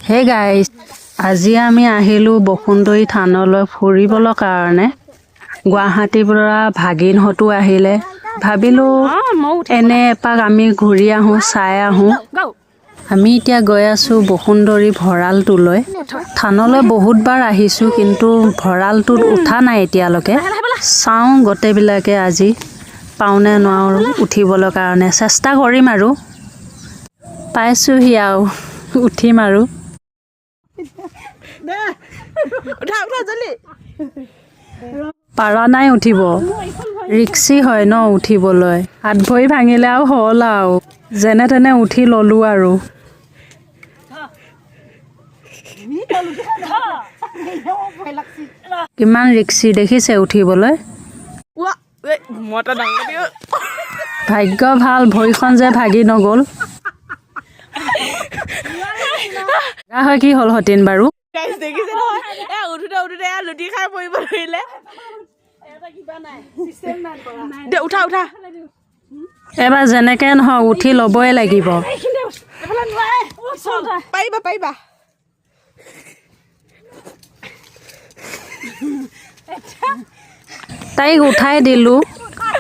Hey guys, আজি আমি আহিলোঁ বসুন্ধৰী থানলৈ ফুৰিবলৈ কাৰণে। গুৱাহাটীৰ পৰা ভাগিনহঁতো আহিলে, ভাবিলোঁ এনে এপাক আমি ঘূৰি আহোঁ, চাই আহোঁ। আমি এতিয়া গৈ আছোঁ বসুন্ধৰী ভঁৰালটোলৈ। থানলৈ বহুতবাৰ আহিছোঁ, কিন্তু ভঁৰালটোত উঠা নাই এতিয়ালৈকে। চাওঁ গোটেইবিলাকে আজি পাওঁনে নোৱাৰোঁ উঠিবলৈ কাৰণে, চেষ্টা কৰিম আৰু। পাইছোঁহি আৰু উঠিম আৰু। পাৰা নাই উঠিব, ৰিক্সি হয় ন উঠিবলৈ। হাত ভৰি ভাঙিলে আৰু হ'ল আৰু, যেনে তেনে উঠি ল'লোঁ আৰু। কিমান ৰিক্সি দেখিছে উঠিবলৈ। ভাগ্য ভাল ভৰিখন যে ভাগি নগ'ল। হয় কি হ'ল সতীন বাৰু? এবাৰ যেনেকে নহওক উঠি ল'বই লাগিব। তাইক উঠাই দিলোঁ,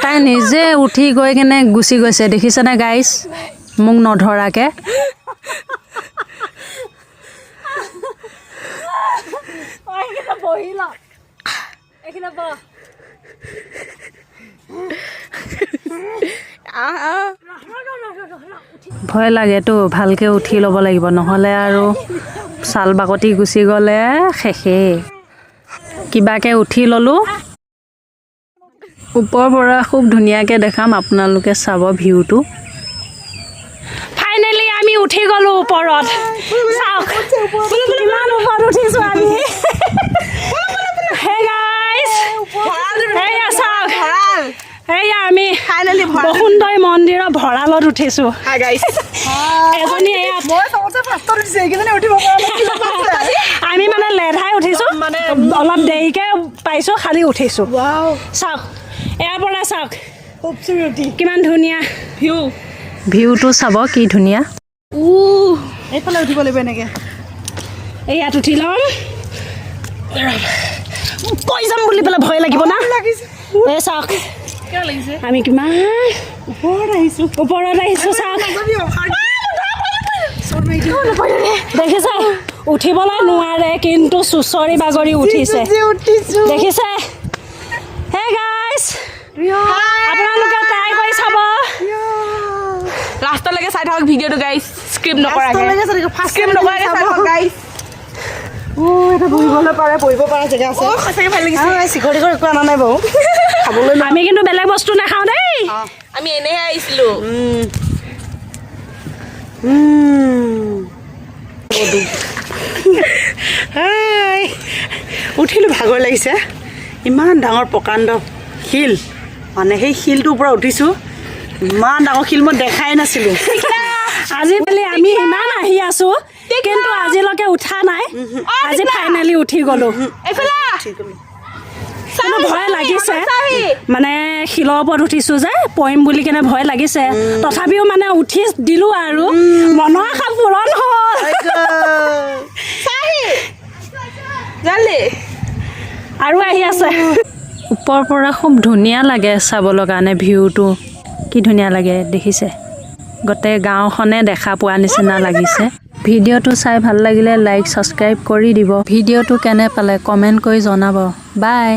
তাই নিজে উঠি গৈ কিনে গুচি গৈছে, দেখিছেনে গাইজ, মোক নধৰাকে। ভয় লাগেতো, ভালকৈ উঠি ল'ব লাগিব, নহ'লে আৰু ছাল বাকতি গুচি গ'লে শেষেই। কিবাকে উঠি ল'লোঁ। ওপৰৰ পৰা খুব ধুনীয়াকৈ দেখাম, আপোনালোকে চাব ভিউটো। ফাইনেলি আমি উঠি গ'লোঁ ওপৰত। চাওক কিমান ওপৰত উঠিছোঁ আমি। হে গাইজ, এয়া চাওক, এয়া আমি বসুন্ধৰী মন্দিৰৰ ভঁৰালত উঠিছোঁ। এজনী আমি মানে লেধাই উঠিছোঁ, অলপ দেৰিকৈ পাইছোঁ, খালি উঠিছোঁ। চাওক ইয়াৰ পৰা চাওক কিমান ধুনীয়া ভিউ। ভিউটো চাব কি ধুনীয়া। এইফালে উঠিব লাগিব এনেকৈ। ইয়াত উঠি ল'ম, কৈ যাম বুলি পেলাই ভয় লাগিব না। এই চাওক আমি কিমান ওপৰত আহিছোঁ চাওক। দেখিছে উঠিবলৈ নোৱাৰে, কিন্তু চুচৰি বাগৰি উঠিছে, দেখিছে। হে গাইজ, আপোনালোকে ট্ৰাই কৰি চাব। লাষ্টলৈকে চাই থাকক ভিডিঅ'টো গাইজ, স্ক্ৰিপ্ট নকৰাকৈ গাইজ। বহিব পৰা জেগা আছে। সঁচাকৈ ভাল লাগিছে। চিকৰি কৰি একো অনা নাই বাৰু খাবলৈ। আমি কিন্তু বেলেগ বস্তু নাখাওঁ দেই, আমি এনেহে আহিছিলোঁ। উঠিলোঁ, ভাগৰ লাগিছে। ইমান ডাঙৰ প্ৰকাণ্ড শিল, মানে সেই শিলটোৰ পৰা উঠিছোঁ। ইমান ডাঙৰ শিল মই দেখাই নাছিলোঁ। আজিকালি আমি ইমান আহি আছোঁ, কিন্তু আজিলৈকে উঠা নাই। আজি ফাইনেলি উঠি গ'লোঁ। কিন্তু ভয় লাগিছে, মানে শিলৰ ওপৰত উঠিছোঁ যে, পৰিম বুলি কেনে ভয় লাগিছে। তথাপিও মানে উঠি দিলোঁ আৰু মনৰ আশা পূৰণ হ'ল। আৰু আহি আছে। ওপৰৰ পৰা খুব ধুনীয়া লাগে চাবলৈ কাৰণে, ভিউটো কি ধুনীয়া লাগে দেখিছে। গোটেই গাঁওখনে দেখা পোৱা নিচিনা লাগিছে। ভিডিঅ'টো চাই ভাল লাগিলে লাইক ছাবস্ক্ৰাইব কৰি দিব। ভিডিঅ'টো কেনে পালে কমেণ্ট কৰি জনাব। বাই।